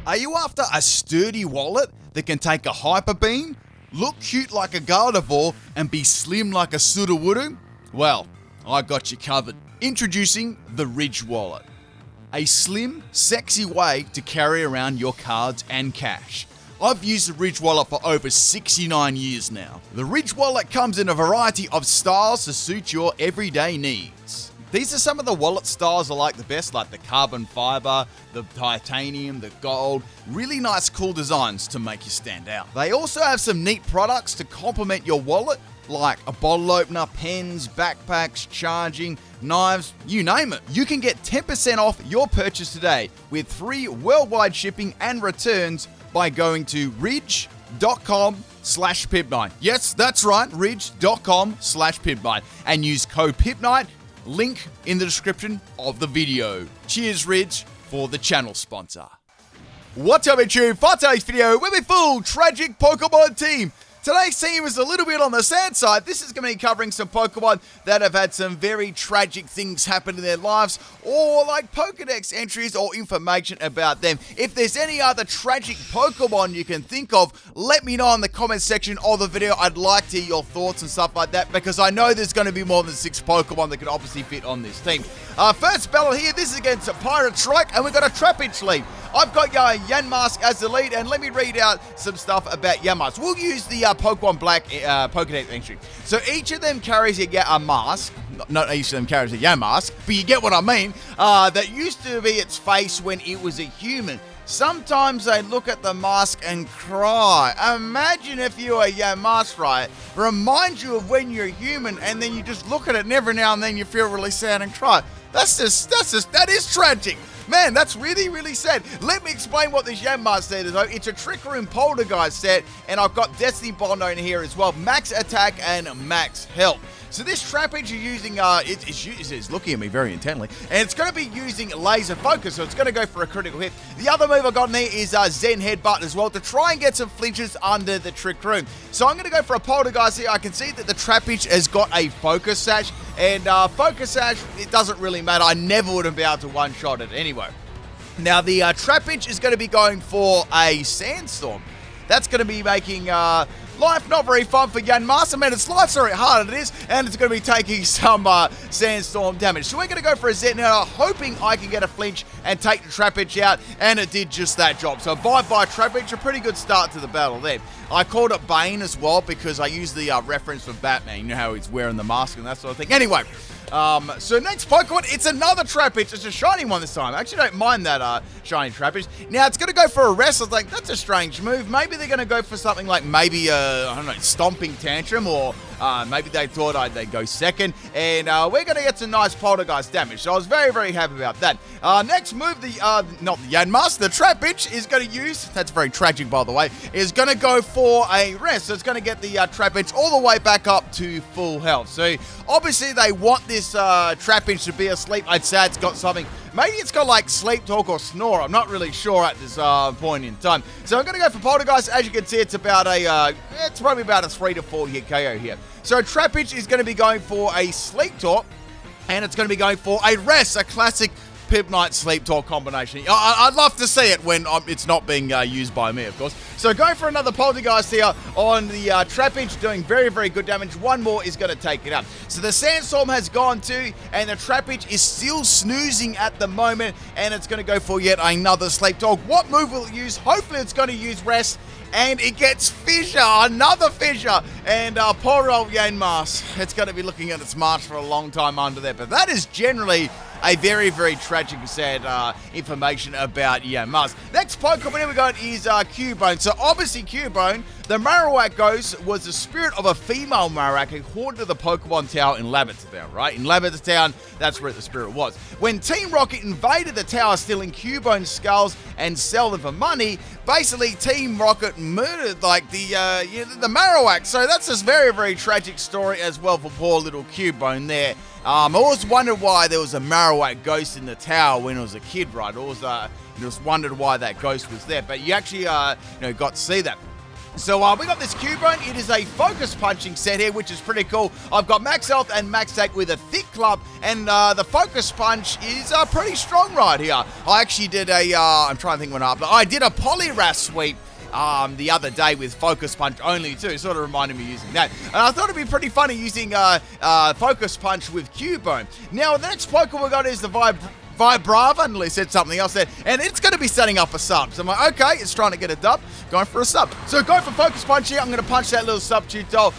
Are you after a sturdy wallet that can take a hyper beam, look cute like a Gardevoir, and be slim like a Sudowoodo? Well, I got you covered. Introducing the Ridge Wallet. A slim, sexy way to carry around your cards and cash. I've used the Ridge Wallet for over 69 years now. The Ridge Wallet comes in a variety of styles to suit your everyday needs. These are some of the wallet styles I like the best, like the carbon fiber, the titanium, the gold. Really nice, cool designs to make you stand out. They also have some neat products to complement your wallet, like a bottle opener, pens, backpacks, charging, knives, you name it. You can get 10% off your purchase today with free worldwide shipping and returns by going to ridge.com/pipnight. Yes, that's right, ridge.com/pipnight, and use code PIPNIGHT, link in the description of the video. Cheers, Ridge, for the channel sponsor. What's up, YouTube? For today's video, we're a full tragic Pokemon team. Today's team is a little bit on the sad side. This is going to be covering some Pokemon that have had some very tragic things happen in their lives, or like Pokedex entries or information about them. If there's any other tragic Pokemon you can think of, let me know in the comment section of the video. I'd like to hear your thoughts and stuff like that, because I know there's going to be more than 6 Pokemon that could obviously fit on this team. First battle here, this is against a Pirate Strike, and we've got a Trapinch lead. I've got Yanmask as the lead, and let me read out some stuff about Yanmask. We'll use the Pokemon Black Pokedex entry. So each of them carries a mask. Not each of them carries a Yanmask, but you get what I mean. That used to be its face when it was a human. Sometimes they look at the mask and cry. Imagine if you were Yanmask, right? Reminds you of when you're human, and then you just look at it, and every now and then you feel really sad and cry. That is tragic. Man, that's really, really sad. Let me explain what this Yanmask set is, though. It's a Trick Room Poltergeist set, and I've got Destiny Bondo in here as well. Max attack and max health. So this Trapinch is using, it's looking at me very intently, and it's going to be using laser focus, so it's going to go for a critical hit. The other move I got in there is Zen Headbutt as well, to try and get some flinches under the Trick Room. So I'm going to go for a Poltergeist here. I can see that the Trapinch has got a Focus Sash, and Focus Sash, it doesn't really matter. I never would have been able to one-shot it anyway. Now the Trapinch is going to be going for a Sandstorm. That's going to be making life not very fun for Yanmask. I mean, its life's already hard, it is, and it's going to be taking some Sandstorm damage. So we're going to go for a Zen now, hoping I can get a flinch and take the Trapinch out, and it did just that job. So bye-bye Trapinch, a pretty good start to the battle there. I called it Bane as well because I used the reference from Batman. You know how he's wearing the mask and that sort of thing. Anyway, so next Pokemon, it's another Trapinch. It's a shiny one this time. I actually don't mind that shiny Trapinch. Now, it's going to go for a rest. I was like, that's a strange move. Maybe they're going to go for something like maybe, I don't know, Stomping Tantrum, or maybe they thought they'd go second. And we're going to get some nice Poltergeist damage. So I was very, very happy about that. Next move, not the Yanmask, the Trapinch is going to use, that's very tragic by the way, is going to go for a rest. So it's going to get the Trapinch all the way back up to full health. So obviously they want this Trapinch to be asleep. I'd say it's got something. Maybe it's got like Sleep Talk or Snore. I'm not really sure at this point in time. So I'm going to go for Poltergeist. As you can see, it's about it's probably about a 3 to 4 hit KO here. So Trapinch is going to be going for a Sleep Talk, and it's going to be going for a rest, a classic Pip Night Sleep Talk combination. I'd love to see it when it's not being used by me, of course. So going for another Poltergeist here on the Trapinch, doing very, very good damage. One more is going to take it up. So the Sandstorm has gone too, and the Trapinch is still snoozing at the moment, and it's going to go for yet another Sleep Talk. What move will it use? Hopefully it's going to use Rest, and it gets Fissure, another Fissure, and poor old Yanmask. It's going to be looking at its march for a long time under there, but that is generally a very, very tragic and sad information about Yanmask. Next Pokemon we got is Cubone. So obviously Cubone, the Marowak ghost, was the spirit of a female Marowak who haunted the Pokemon Tower in Lavender Town, right? In Lavender Town, that's where the spirit was. When Team Rocket invaded the tower, stealing Cubone's skulls and sell them for money, basically Team Rocket murdered like the Marowak. So that's a very, very tragic story as well for poor little Cubone there. I always wondered why there was a Marowak ghost in the tower when I was a kid, right? I always just wondered why that ghost was there, but you actually got to see that. So we got this Cubone. It is a focus punching set here, which is pretty cool. I've got max health and max attack with a thick club, and the focus punch is pretty strong right here. I actually did I'm trying to think what happened. I did a Poliwrath sweep the other day with focus punch only too. Sort of reminded me of using that. And I thought it'd be pretty funny using focus punch with Cubone. Now, the next Pokemon we got is the Vibrava, and Lee said something else there, and it's going to be setting up a sub. So I'm like, okay, it's trying to get a dub, going for a sub. So go for focus punch here. I'm going to punch that little substitute doll.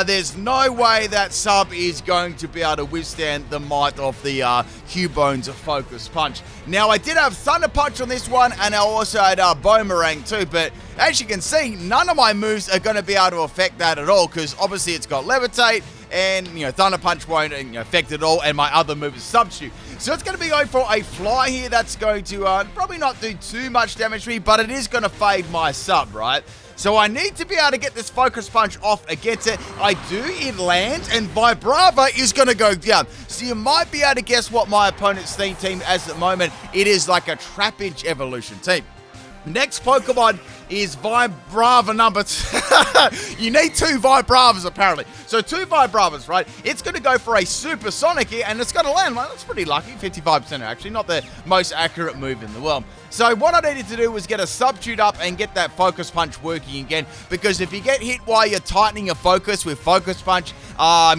There's no way that sub is going to be able to withstand the might of the Cubone's focus punch. Now, I did have Thunder Punch on this one, and I also had Boomerang too, but as you can see, none of my moves are going to be able to affect that at all, because obviously it's got Levitate, and, Thunder Punch won't affect it all, and my other move is Substitute. So it's going to be going for a Fly here. That's going to probably not do too much damage to me, but it is going to fade my sub, right? So I need to be able to get this Focus Punch off against it. I do, it lands, and Vibrava is going to go down. So you might be able to guess what my opponent's theme team as at the moment. It is like a Trapinch evolution team. Next Pokemon is Vibrava number 2. You need 2 Vibravas, apparently. So 2 Vibravas, right? It's going to go for a Supersonic here, and it's going to land. Well, that's pretty lucky. 55% actually. Not the most accurate move in the world. So what I needed to do was get a Substitute up and get that Focus Punch working again. Because if you get hit while you're tightening your focus with Focus Punch,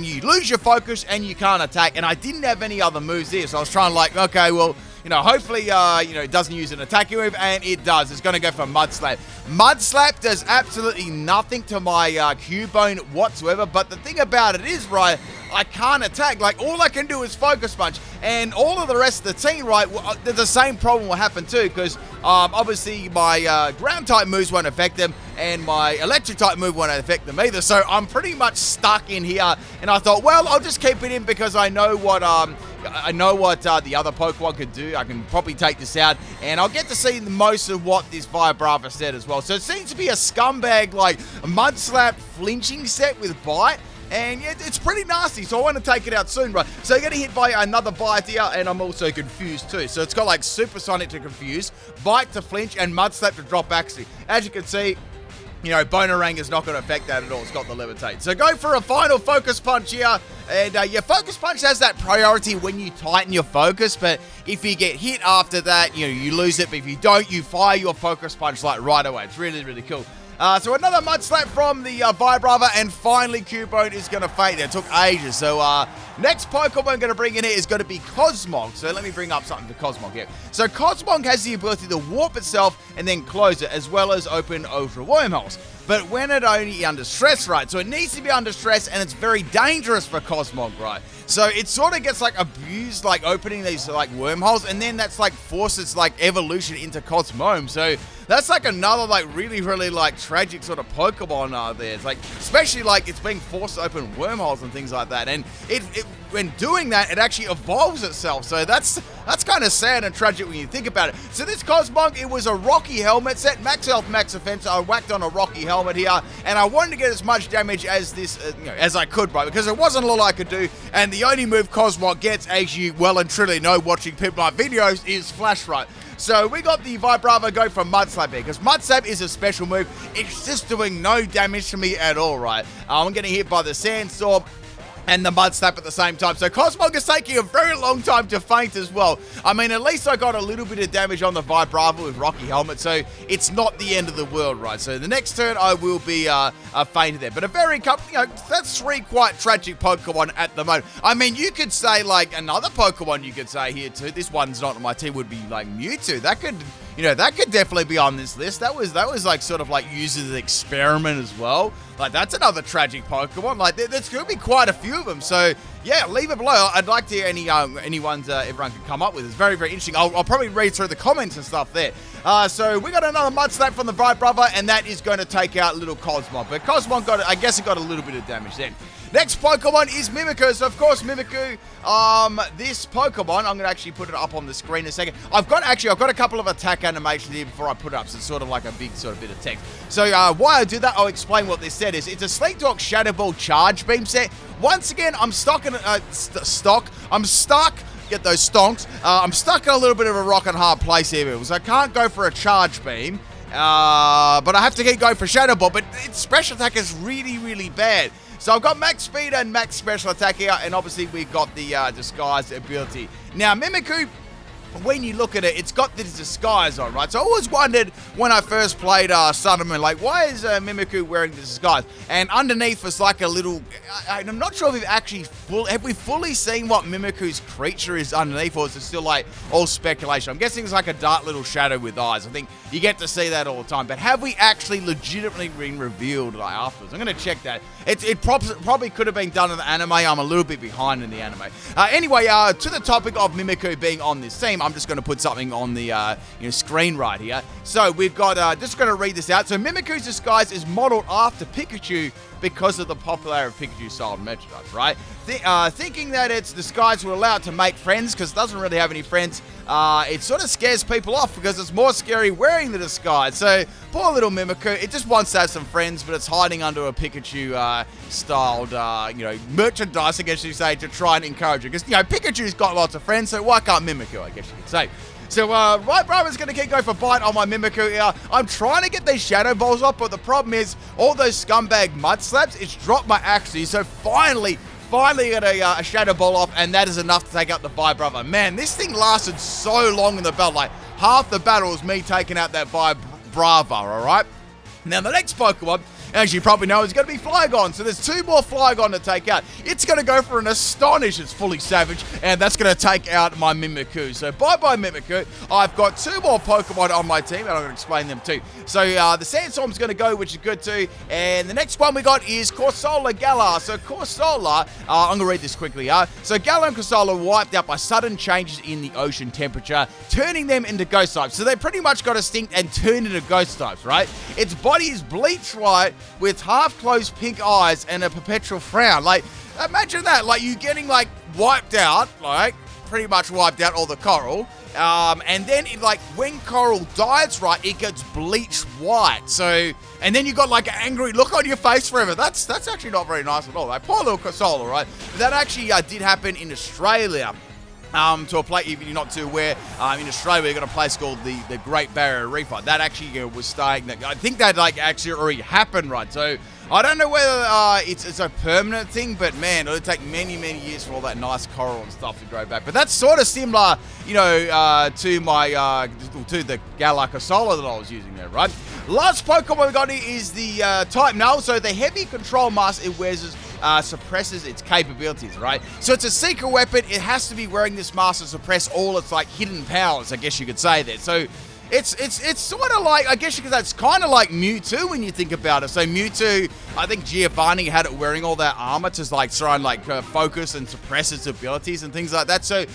you lose your focus and you can't attack. And I didn't have any other moves here. So I was trying like, okay, well, hopefully, it doesn't use an attacking move, and it does. It's going to go for Mud Slap. Mud Slap does absolutely nothing to my Cubone whatsoever, but the thing about it is, right, I can't attack. Like, all I can do is Focus Punch, and all of the rest of the team, right, the same problem will happen too, because obviously my Ground-type moves won't affect them, and my Electric-type move won't affect them either, so I'm pretty much stuck in here, and I thought, well, I'll just keep it in because I know what the other Pokemon could do. I can probably take this out, and I'll get to see most of what this Vibrava said as well. So it seems to be a scumbag, like, Mud Slap flinching set with Bite, and yeah, it's pretty nasty, so I want to take it out soon, right? So getting hit by another Bite here, and I'm also confused too. So it's got, like, Supersonic to confuse, Bite to flinch, and Mud Slap to drop back. As you can see, Bonerang is not going to affect that at all. It's got the Levitate. So go for a final Focus Punch here. And your Focus Punch has that priority when you tighten your focus. But if you get hit after that, you lose it. But if you don't, you fire your Focus Punch like right away. It's really, really cool. So another Mud Slap from the Vibrava, and finally Cubone is going to fade. It took ages. So next Pokemon I'm going to bring in here is going to be Cosmog. So let me bring up something for Cosmog here. So Cosmog has the ability to warp itself and then close it, as well as open Ultra Wormholes. But when it only under stress, right? So it needs to be under stress, and it's very dangerous for Cosmog, right? So it sort of gets like abused, like opening these like wormholes, and then that's like forces like evolution into Cosmome. So that's like another like really, really like tragic sort of Pokemon there. It's like, especially like it's being forced to open wormholes and things like that. And it when doing that, it actually evolves itself. So that's kind of sad and tragic when you think about it. So this Cosmog, it was a Rocky helmet set, max health, max defense. I whacked on a Rocky helmet here, and I wanted to get as much damage as this, as I could, right? Because there wasn't a lot I could do, and the only move Cosmog gets, as you well and truly know watching Pipnight videos, is Flash Right. So we got the Vibrava go for Mud Slap here, because Mud Slap is a special move. It's just doing no damage to me at all, right? I'm getting hit by the Sandstorm and the Mud Slap at the same time. So Cosmog is taking a very long time to faint as well. I mean, at least I got a little bit of damage on the Vibrava with Rocky Helmet, so it's not the end of the world, right? So the next turn I will be fainted there. But a very couple, that's 3 quite tragic Pokemon at the moment. I mean, you could say like another Pokemon you could say here too. This one's not on my team, would be like Mewtwo. That could, that could definitely be on this list. That was like sort of like used as an experiment as well. Like, that's another tragic Pokemon. Like, there's going to be quite a few of them. So, yeah, leave it below. I'd like to hear any ones everyone could come up with. It's very, very interesting. I'll probably read through the comments and stuff there. So, we got another Mud Slap from the Vibrava, and that is going to take out little Cosmog. But Cosmog I guess it got a little bit of damage then. Next Pokemon is Mimikyu. So, of course, Mimikyu, this Pokemon, I'm going to actually put it up on the screen in a second. I've got a couple of attack animations here before I put it up, so it's sort of like a big sort of bit of text. So, why I do that, I'll explain what this set is. It's a Sleep Talk Shadow Ball Charge Beam set. Once again, I'm stuck in get those stonks. I'm stuck in a little bit of a rock and hard place here, because I can't go for a Charge Beam But I have to keep going for Shadow Ball, but its special attack is really, really bad. So I've got max speed and max special attack here, and obviously we've got the disguise ability. Now, Mimikyu, when you look at it, it's got this disguise on, right? So I always wondered when I first played Sun and Moon, like, why is Mimikyu wearing the disguise? And underneath was like a little, I'm not sure if we've actually have we fully seen what Mimikyu's creature is underneath, or is it still like all speculation? I'm guessing it's like a dark little shadow with eyes. I think you get to see that all the time, but have we actually legitimately been revealed like afterwards? I'm going to check that. It probably could have been done in the anime. I'm a little bit behind in the anime. Anyway, to the topic of Mimikyu being on this team, I'm just going to put something on the screen right here. So we've got, just going to read this out. So Mimikyu's disguise is modeled after Pikachu because of the popularity of Pikachu style merchandise, right? Thinking that its disguise will allow it to make friends, because it doesn't really have any friends, it sort of scares people off because it's more scary wearing the disguise. So poor little Mimikyu, it just wants to have some friends, but it's hiding under a Pikachu styled merchandise, I guess you say, to try and encourage it. Because Pikachu's got lots of friends, so why can't Mimikyu, I guess you could say. So, right, Brother's going to keep going for bite on my Mimikyu here. I'm trying to get these Shadow Balls off, but the problem is all those scumbag mud slaps, it's dropped my accuracy. So finally got a Shadow Ball off, and that is enough to take out the Vibrava. Man, this thing lasted so long in the battle. Like, half the battle was me taking out that Vibrava, all right? Now, the next Pokemon, as you probably know, is going to be Flygon. So there's 2 more Flygon to take out. It's going to go for an Astonish. It's fully savage, and that's going to take out my Mimikyu. So bye-bye, Mimikyu. I've got 2 more Pokemon on my team, and I'm going to explain them too. So the Sandstorm's going to go, which is good too. And the next one we got is Corsola Galar. So Corsola, I'm going to read this quickly. So Galar and Corsola were wiped out by sudden changes in the ocean temperature, turning them into ghost types. So they pretty much got extinct and turned into ghost types, right? Its body is bleached white with half-closed pink eyes and a perpetual frown. Like, imagine that. Like, you getting, like, wiped out, like, pretty much wiped out all the coral. And then, when coral dies, right, it gets bleached white. So, and then you got, like, an angry look on your face forever. That's actually not very nice at all. Like, poor little Corsola, right? That actually did happen in Australia. To a place, if you're not too aware, in Australia, we've got a place called the Great Barrier Reef. Right? That actually was staying. I think that actually already happened, right? So I don't know whether it's a permanent thing, but man, it'll take many years for all that nice coral and stuff to grow back. But that's sort of similar, to my to the Galar Corsola that I was using there, right? Last Pokemon we got here is the Type Null. So the heavy control mask it wears suppresses its capabilities, right? So it's a secret weapon. It has to be wearing this mask to suppress all its hidden powers, I guess you could say there. So it's sort of like, I guess you could say, it's kind of like Mewtwo when you think about it. So Mewtwo, I think Giovanni had it wearing all that armor to try and focus and suppress its abilities and things like that. So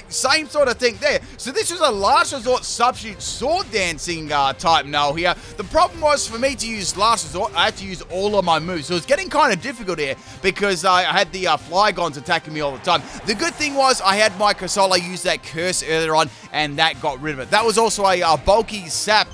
same sort of thing there. So this was a last resort substitute sword dancing type null here. The problem was for me to use last resort, I had to use all of my moves. So it's getting kind of difficult here because I had the Flygons attacking me all the time. The good thing was I had my Corsola use that curse earlier on, and that got rid of it. That was also a bulky sap,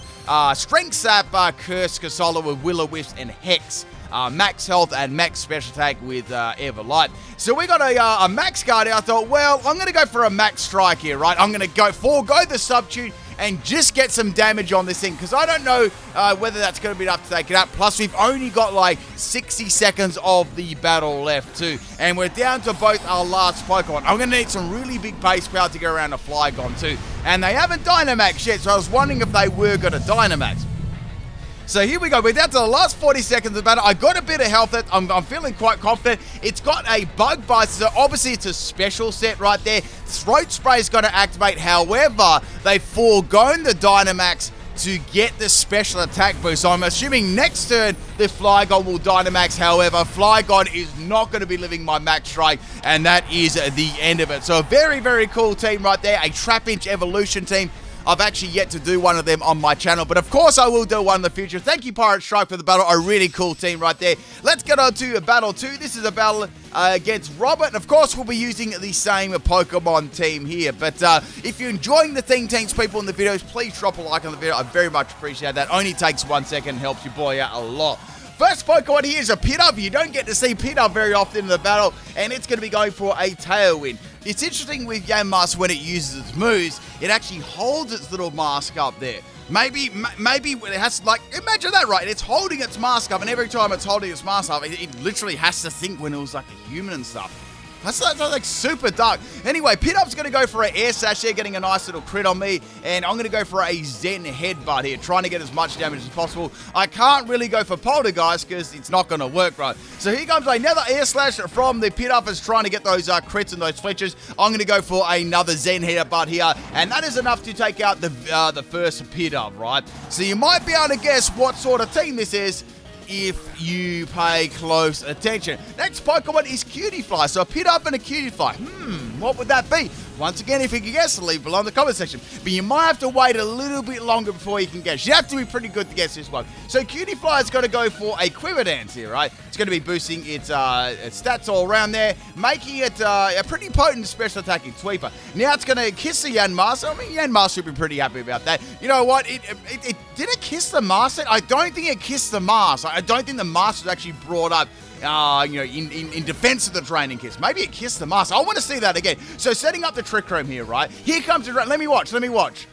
strength sap curse Corsola with Will-O-Wisp and Hex. Max health and max special attack with Everlight. So we got a max guard here. I thought, well, I'm going to go for a max strike here, right? I'm going to forego the substitute and just get some damage on this thing, because I don't know whether that's going to be enough to take it out. Plus, we've only got 60 seconds of the battle left too, and we're down to both our last Pokemon. I'm going to need some really big base power to get around a Flygon too, and they haven't Dynamax yet, so I was wondering if they were going to Dynamax. So here we go. We're down to the last 40 seconds of the battle. I got a bit of health. I'm feeling quite confident. It's got a bug bite, so obviously it's a special set right there. Throat Spray is going to activate. However, they've foregone the Dynamax to get the special attack boost. So I'm assuming next turn the Flygon will Dynamax. However, Flygon is not going to be living my max strike, and that is the end of it. So a very cool team right there. A Trapinch evolution team. I've actually yet to do one of them on my channel, but of course I will do one in the future. Thank you, Pirate Strike, for the battle. A really cool team right there. Let's get on to battle 2. This is a battle against Robert, and of course we'll be using the same Pokemon team here. But if you're enjoying the Thing Tanks people in the videos, please drop a like on the video. I very much appreciate that. Only takes 1 second, helps your boy out a lot. First Pokemon here is a Pidove. You don't get to see Pidove very often in the battle, and it's going to be going for a Tailwind. It's interesting with Yanmask when it uses its moves, it actually holds its little mask up there. Maybe it has, like, imagine that, right? It's holding its mask up, and every time it's holding its mask up, it literally has to think when it was like a human and stuff. That's like super dark. Anyway, Pit-Up's going to go for an air sash here, getting a nice little crit on me. And I'm going to go for a Zen headbutt here, trying to get as much damage as possible. I can't really go for Poltergeist because it's not going to work right. So here comes another air slash from the Pit-Up as trying to get those crits and those fletchers. I'm going to go for another Zen headbutt here. And that is enough to take out the first Pit-Up, right? So you might be able to guess what sort of team this is if you pay close attention. Next Pokemon is Cutiefly. So a Pit-Up and a Cutiefly. What would that be? Once again, if you can guess, leave below in the comment section. But you might have to wait a little bit longer before you can guess. You have to be pretty good to guess this one. So Cutiefly is going to go for a Quiver Dance here, right? It's going to be boosting its stats all around there, making it a pretty potent special attacking sweeper. Now it's going to kiss the Yanmask. I mean, Yanmask should be pretty happy about that. You know what? It did it kiss the mask? I don't think it kissed the mask. I don't think the mask was actually brought up in defense of the Draining Kiss. Maybe it kissed the mask. I want to see that again. So setting up the Trick Room here, right? Here comes the... Let me watch.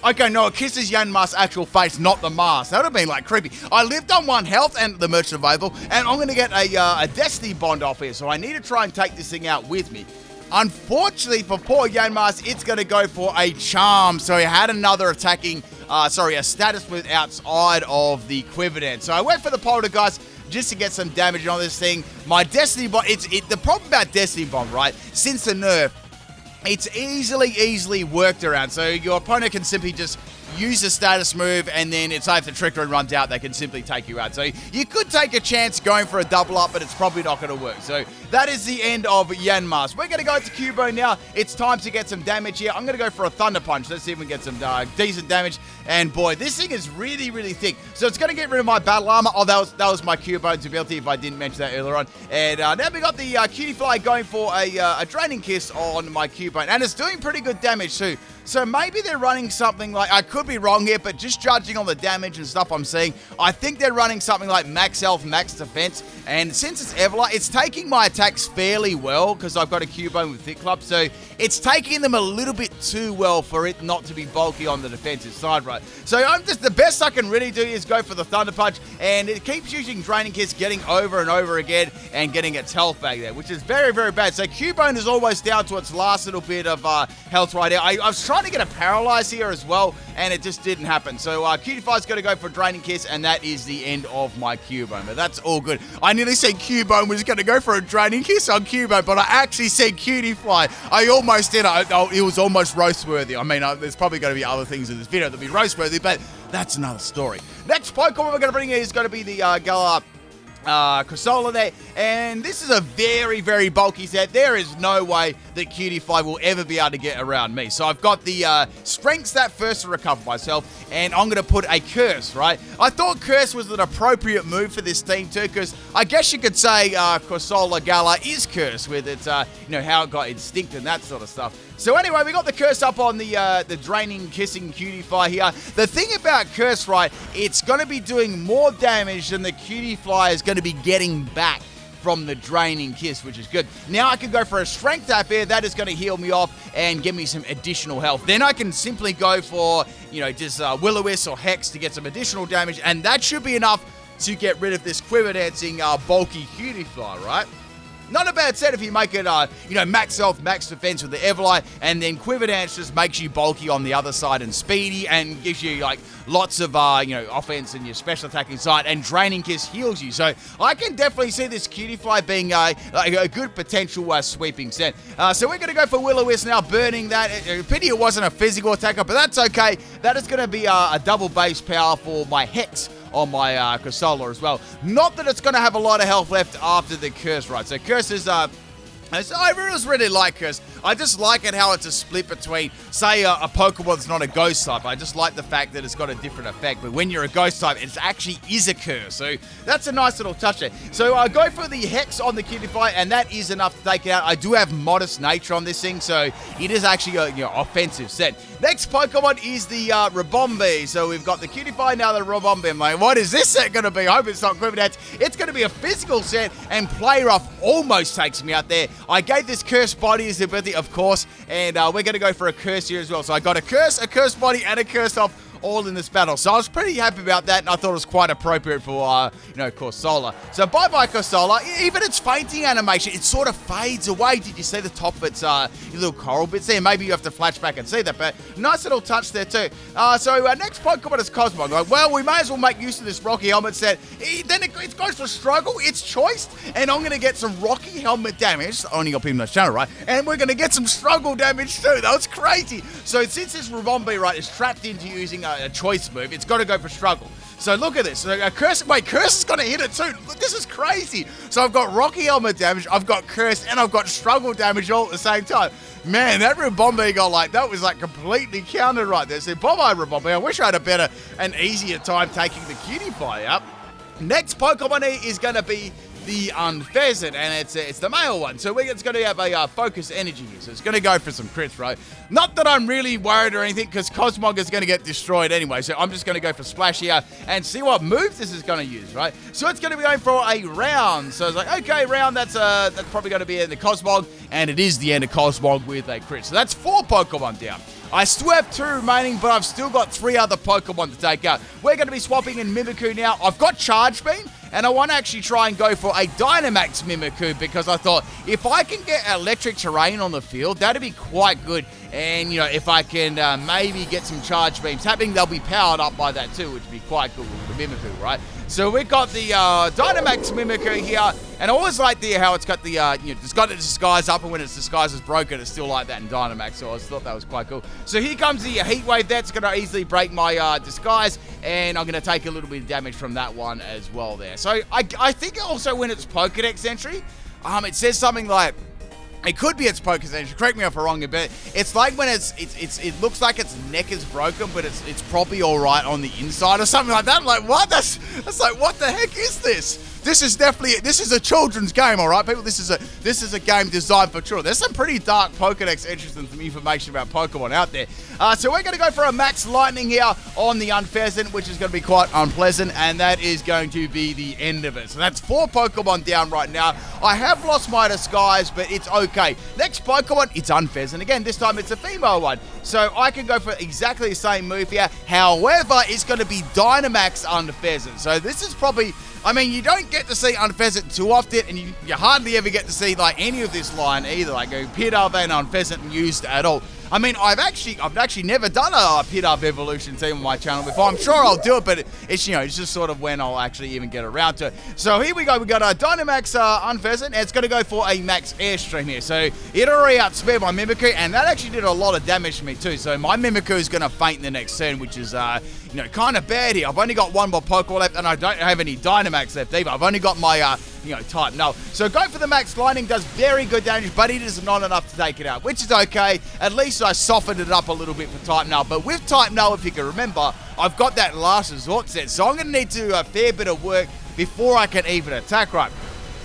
Okay, no, it kisses Yanmask's actual face, not the mask. That would have been, like, creepy. I lived on 1 health and the Merchant Available, and I'm going to get a Destiny Bond off here, so I need to try and take this thing out with me. Unfortunately for poor Yanmask, it's going to go for a Charm. So he had another attacking, a status move outside of the Quiver Dance. So I went for the Poltergeist just to get some damage on this thing. My Destiny Bomb, the problem about Destiny Bomb, right, since the nerf, it's easily worked around. So your opponent can simply just use a status move, and then it's if the Trick Room runs out, they can simply take you out. So you could take a chance going for a double up, but it's probably not going to work. So that is the end of Yanmask. We're going to go to Cubone now. It's time to get some damage here. I'm going to go for a Thunder Punch. Let's see if we can get some decent damage. And boy, this thing is really thick. So it's going to get rid of my battle armor. Oh, that was my Cubone's ability, if I didn't mention that earlier on. And now we got the Cutiefly going for a Draining Kiss on my Cubone. And it's doing pretty good damage too. So maybe they're running something like, I could be wrong here, but just judging on the damage and stuff I'm seeing, I think they're running something like max health, max defense. And since it's Everlight, it's taking my attacks fairly well because I've got a Cubone with Thick Club. So it's taking them a little bit too well for it not to be bulky on the defensive side, right? So I'm just, the best I can really do is go for the Thunder Punch, and it keeps using Draining Kiss, getting over and over again and getting its health back there, which is very bad. So Cubone is almost down to its last little bit of health right here. I was trying to get a Paralyze here as well, and it just didn't happen. So Cutiefly's going to go for Draining Kiss, and that is the end of my Cubone. But that's all good. I nearly said Cubone was going to go for a Draining Kiss on Cubone, but I actually said Cutiefly. I almost did. It was almost roast-worthy. I mean, there's probably going to be other things in this video that'll be roast-worthy, but that's another story. Next Pokemon we're going to bring in is going to be the Corsola there, and this is a very bulky set. There is no way that Cutiefly will ever be able to get around me. So I've got the strength stat first to recover myself, and I'm going to put a Curse, right? I thought Curse was an appropriate move for this team too, because I guess you could say Corsola Gala is Curse with its, how it got Instinct and that sort of stuff. So anyway, we got the Curse up on the Draining Kissing Cutiefly here. The thing about Curse, right, it's going to be doing more damage than the Cutiefly is going to be getting back from the Draining Kiss, which is good. Now I can go for a Strength Tap here. That is going to heal me off and give me some additional health. Then I can simply go for, just Will-O-Wisp or Hex to get some additional damage, and that should be enough to get rid of this Quiver Dancing bulky Cutiefly, right? Not a bad set if you make it, max health, max defense with the Everlight, and then Quiver Dance just makes you bulky on the other side and speedy and gives you, lots of, offense in your special attacking side, and Draining Kiss heals you. So I can definitely see this Cutiefly being a good potential sweeping set. So we're going to go for Will-O-Wisp now, burning that. Pity it wasn't a physical attacker, but that's okay. That is going to be a double base power for my Hex on my Corsola as well. Not that it's going to have a lot of health left after the Curse, right? So Curse is... I really like Curse. I just like it how it's a split between, say, a Pokemon that's not a Ghost type. I just like the fact that it's got a different effect. But when you're a Ghost type, it actually is a Curse. So that's a nice little touch there. So I go for the Hex on the Cutiefly, and that is enough to take it out. I do have Modest Nature on this thing, so it is actually a offensive set. Next Pokemon is the Ribombee. So we've got the Cutiefly, now the Ribombee. I'm like, what is this set going to be? I hope it's not Quiver Dance. It's going to be a physical set, and Play Rough almost takes me out there. I gave this Cursed Body his ability. body, of course, and we're going to go for a curse here as well. So I got a curse body, and a curse off all in this battle. So I was pretty happy about that, and I thought it was quite appropriate for, Corsola. So bye-bye, Corsola. Even its fainting animation, it sort of fades away. Did you see the top of its little coral bits there? Maybe you have to flash back and see that, but nice little touch there too. So next Pokemon is Cosmog. Like, well, we may as well make use of this Rocky Helmet set. Then it goes for Struggle. It's choiced, and I'm going to get some Rocky Helmet damage. Only got people in the channel, right? And we're going to get some Struggle damage too. That was crazy. So since this Ribombee, right, is trapped into using a choice move, it's got to go for Struggle. So look at this. So Curse is going to hit it too. Look, this is crazy. So I've got Rocky Helmet damage, I've got Curse, and I've got Struggle damage all at the same time. Man, that Ribombee got that was completely countered right there. So bye-bye, Ribombee. I wish I had a better and easier time taking the Cutie Pie up. Next Pokemon is going to be the Unfezant, and it's the male one. So it's going to have a focus energy here. So it's going to go for some crits, right? Not that I'm really worried or anything, because Cosmog is going to get destroyed anyway. So I'm just going to go for Splash here and see what move this is going to use, right? So it's going to be going for a Round. So it's okay, Round, that's probably going to be in the Cosmog, and it is the end of Cosmog with a crit. So that's 4 Pokemon down. I still have 2 remaining, but I've still got 3 other Pokemon to take out. We're going to be swapping in Mimikyu now. I've got Charge Beam, and I want to actually try and go for a Dynamax Mimikyu, because I thought if I can get electric terrain on the field, that'd be quite good. And, if I can maybe get some Charge Beams happening, they'll be powered up by that too, which would be quite good with the Mimikyu, right? So we've got the Dynamax Mimikyu here, and I always like how it's got the, it's got the disguise up, and when its disguise is broken, it's still like that in Dynamax, so I thought that was quite cool. So here comes the Heat Wave. That's going to easily break my disguise, and I'm going to take a little bit of damage from that one as well there. So I think also when it's Pokedex entry, it says something like, it could be its Pokedex entry, correct me if I'm wrong, but it's like when it looks like its neck is broken, but it's probably all right on the inside or something like that. I'm like, what? That's like, what the heck is this? This is a children's game, all right, people. This is a game designed for children. There's some pretty dark Pokedex entries and some information about Pokemon out there. So we're going to go for a Max Lightning here on the Unfezant, which is going to be quite unpleasant, and that is going to be the end of it. So that's 4 Pokemon down right now. I have lost my disguise, but it's okay. Next Pokemon, it's Unfezant again. This time it's a female one. So I can go for exactly the same move here. However, it's going to be Dynamax Unfezant. So this is probably, you don't get to see Unfezant too often, and you hardly ever get to see any of this line either, Pidove and Unfezant used at all. I've actually never done a Pidove evolution team on my channel before. I'm sure I'll do it, but it's just sort of when I'll actually even get around to it. So here we go. We got a Dynamax Unfezant, and it's going to go for a Max Airstream here. So it already outspeed my Mimikyu, and that actually did a lot of damage to me too. So my Mimikyu is going to faint in the next turn, which is kind of bad here. I've only got 1 more Pokemon left, and I don't have any Dynamax left either. I've only got my type null. So go for the Max Lightning, does very good damage, but it is not enough to take it out, which is okay. At least I softened it up a little bit for type null. But with type null, if you can remember, I've got that last resort set, so I'm going to need to do a fair bit of work before I can even attack right.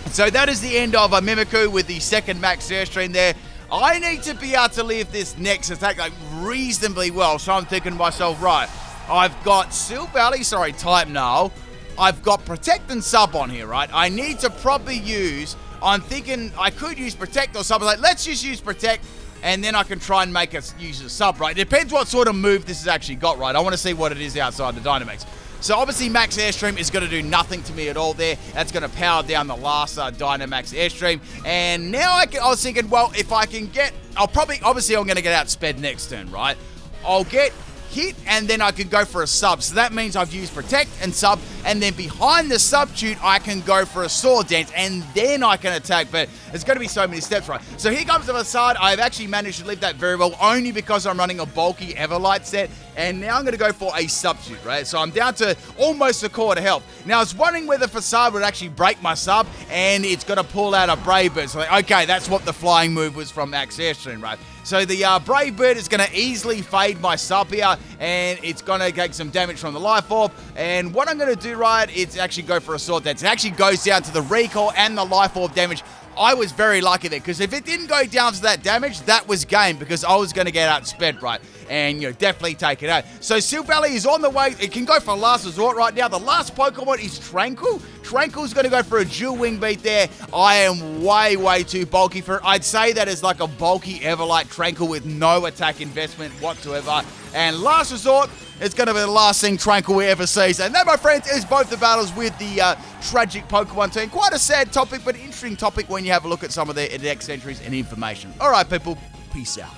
So that is the end of a Mimikyu with the second Max Airstream there. I need to be able to live this next attack reasonably well, so I'm thinking to myself, right, I've got type null. I've got Protect and Sub on here, right? I need to probably use, I'm thinking I could use Protect or Sub. Let's just use Protect, and then I can try and make us use a Sub, right? It depends what sort of move this has actually got, right? I want to see what it is outside the Dynamax. So obviously Max Airstream is going to do nothing to me at all there. That's going to power down the last Dynamax Airstream. And now I was thinking, well, if I can get, obviously I'm going to get outsped next turn, right? I'll get hit, and then I can go for a Sub. So that means I've used Protect and Sub, and then behind the Substitute, I can go for a Sword Dance, and then I can attack. But there's going to be so many steps, right? So here comes the Facade. I've actually managed to live that very well, only because I'm running a bulky Everlight set, and now I'm going to go for a Substitute, right? So I'm down to almost a quarter health. Now, I was wondering whether Facade would actually break my Sub, and it's going to pull out a Brave Bird. So, okay, that's what the flying move was from Max Airstream, right? So the Brave Bird is going to easily fade my Sub here, and it's going to take some damage from the Life Orb. And what I'm going to do, right, is actually go for a Sword Dance. It actually goes down to the Recall and the Life Orb damage I was very lucky there, because if it didn't go down to that damage, that was game, because I was going to get outspent, right? And, definitely take it out. So Silvally is on the way. It can go for last resort right now. The last Pokemon is Tranquil. Tranquil's going to go for a dual wing beat there. I am way too bulky for it. I'd say that is like a bulky Everlight Tranquil with no attack investment whatsoever. And last resort, it's going to be the last thing Tranquil we ever sees. And that, my friends, is both the battles with the tragic Pokemon team. Quite a sad topic, but an interesting topic when you have a look at some of their dex entries and information. All right, people, peace out.